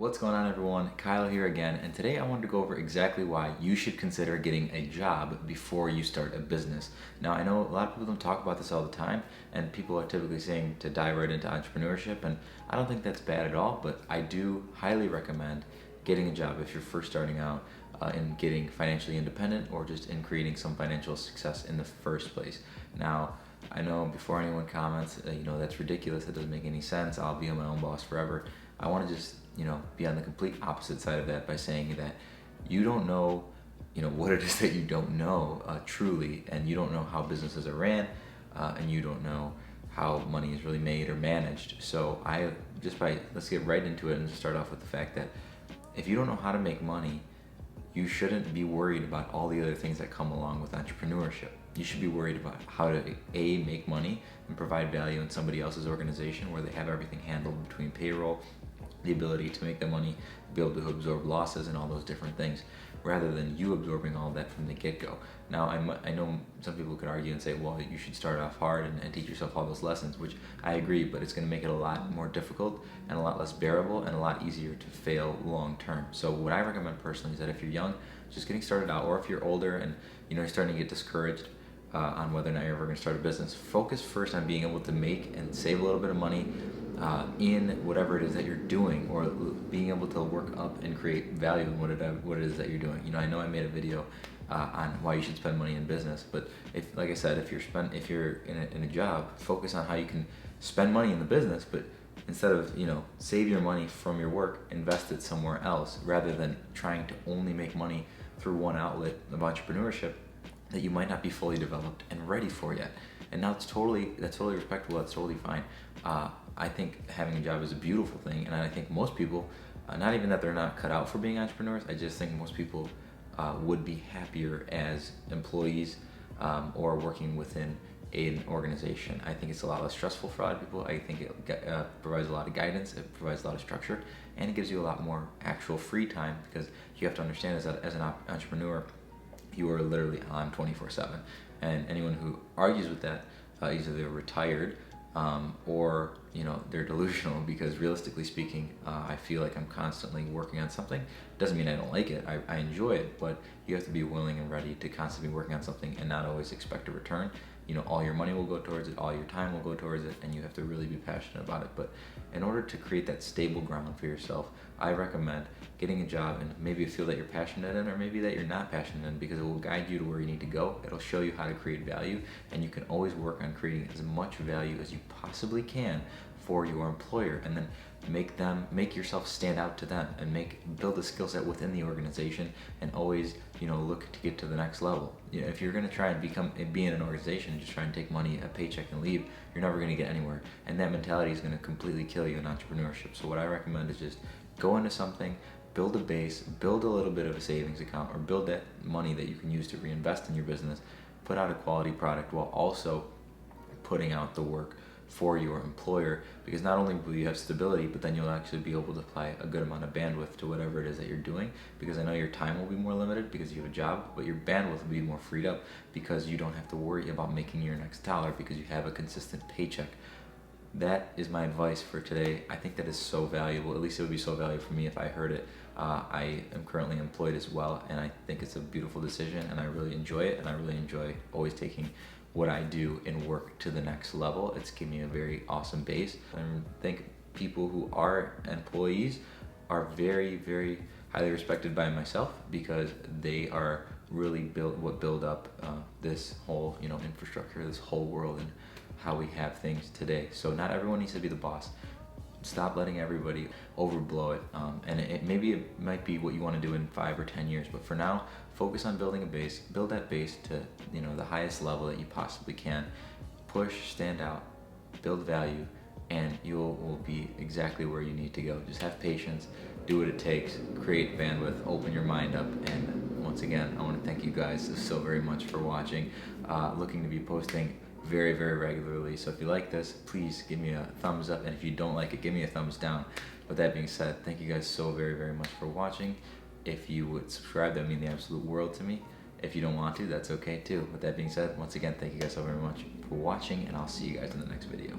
What's going on, everyone? Kyle here again, and today I wanted to go over exactly why you should consider getting a job before you start a business. Now, I know a lot of people don't talk about this all the time, and people are typically saying to dive right into entrepreneurship, and I don't think that's bad at all, but I do highly recommend getting a job if you're first starting out in getting financially independent or just in creating some financial success in the first place. Now, I know before anyone comments, that's ridiculous, that doesn't make any sense, I'll be my own boss forever. I want to just, be on the complete opposite side of that by saying that you don't know, what it is that you don't know truly, and you don't know how businesses are ran, and you don't know how money is really made or managed. So let's get right into it and just start off with the fact that if you don't know how to make money, you shouldn't be worried about all the other things that come along with entrepreneurship. You should be worried about how to make money and provide value in somebody else's organization where they have everything handled between payroll, the ability to make the money, be able to absorb losses and all those different things, rather than you absorbing all that from the get-go. Now, I know some people could argue and say, well, you should start off hard and teach yourself all those lessons, which I agree, but it's going to make it a lot more difficult and a lot less bearable and a lot easier to fail long-term. So what I recommend personally is that if you're young, just getting started out, or if you're older and you're starting to get discouraged on whether or not you're ever going to start a business, focus first on being able to make and save a little bit of money in whatever it is that you're doing, or being able to work up and create value in what it is that you're doing. I know I made a video on why you should spend money in business, but like I said, if you're in a job, focus on how you can spend money in the business, but instead of save your money from your work, invest it somewhere else, rather than trying to only make money through one outlet of entrepreneurship that you might not be fully developed and ready for yet. And now that's totally respectable. That's totally fine. I think having a job is a beautiful thing, and I think most people, not even that they're not cut out for being entrepreneurs, I just think most people would be happier as employees or working within an organization. I think it's a lot less stressful for a lot of people. I think it provides a lot of guidance, it provides a lot of structure, and it gives you a lot more actual free time, because you have to understand as an entrepreneur, you are literally on 24/7. And anyone who argues with that, either they're retired or they're delusional, because realistically speaking, I feel like I'm constantly working on something. Doesn't mean I don't like it. I enjoy it, but you have to be willing and ready to constantly be working on something and not always expect a return. All your money will go towards it, all your time will go towards it, and you have to really be passionate about it. But in order to create that stable ground for yourself, I recommend getting a job and maybe a field that you're passionate in, or maybe that you're not passionate in, because it will guide you to where you need to go. It'll show you how to create value, and you can always work on creating as much value as you possibly can for your employer, and then make yourself stand out to them, and build a skill set within the organization, and always look to get to the next level. If you're going to try and be in an organization and just try and take money, a paycheck, and leave, you're never going to get anywhere, and that mentality is going to completely kill you in entrepreneurship. So what I recommend is just go into something, build a base, build a little bit of a savings account, or build that money that you can use to reinvest in your business, put out a quality product while also putting out the work for your employer, because not only will you have stability, but then you'll actually be able to apply a good amount of bandwidth to whatever it is that you're doing, because I know your time will be more limited because you have a job, but your bandwidth will be more freed up because you don't have to worry about making your next dollar, because you have a consistent paycheck. That is my advice for today. I think that is so valuable. At least it would be so valuable for me if I heard it. I am currently employed as well, and I think it's a beautiful decision, and I really enjoy it, and I really enjoy always taking what I do in work to the next level. It's given me a very awesome base. I think people who are employees are very, very highly respected by myself, because they are really build up this whole infrastructure, this whole world, and how we have things today. So not everyone needs to be the boss. Stop letting everybody overblow it, and it might be what you want to do in 5 or 10 years, but for now, focus on building a base. Build that base to the highest level that you possibly can. Push, stand out, build value, and you will be exactly where you need to go. Just have patience, do what it takes, create bandwidth, open your mind up, and once again, I want to thank you guys so very much for watching. Looking to be posting very, very regularly. So if you like this, please give me a thumbs up, and if you don't like it, give me a thumbs down. With that being said, thank you guys so very, very much for watching. If you would subscribe, that would mean the absolute world to me. If you don't want to, that's okay too. With that being said, once again, thank you guys so very much for watching, and I'll see you guys in the next video.